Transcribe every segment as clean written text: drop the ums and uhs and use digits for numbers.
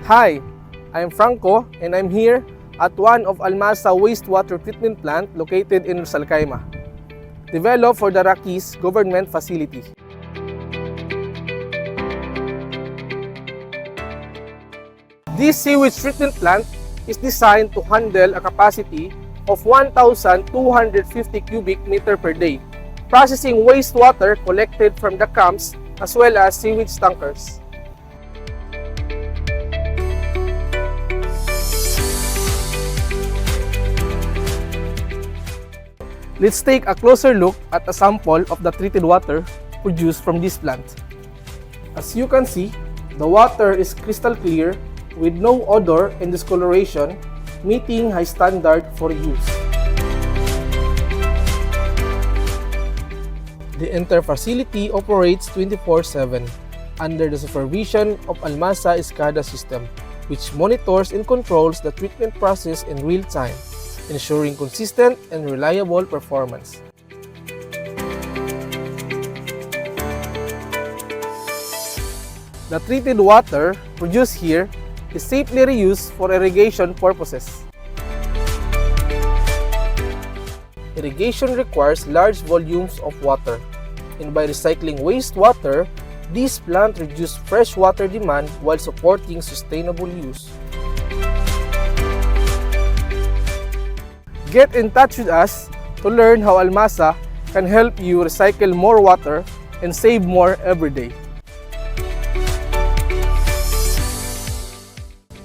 Hi, I'm Franco and I'm here at one of Almasa Wastewater Treatment Plant located in Ras Al Khaimah, developed for the RAKEZ government facility. This sewage treatment plant is designed to handle a capacity of 1,250 cubic meter per day, processing wastewater collected from the camps as well as sewage tankers. Let's take a closer look at a sample of the treated water produced from this plant. As you can see, the water is crystal clear with no odor and discoloration, meeting high standard for use. The entire facility operates 24/7 under the supervision of Almasa SCADA system, which monitors and controls the treatment process in real time, ensuring consistent and reliable performance. The treated water produced here is safely reused for irrigation purposes. Irrigation requires large volumes of water, and by recycling wastewater, this plant reduces freshwater demand while supporting sustainable use. Get in touch with us to learn how Almasa can help you recycle more water and save more every day.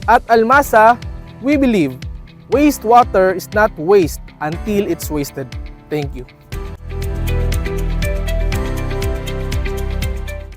At Almasa, we believe wastewater is not waste until it's wasted. Thank you.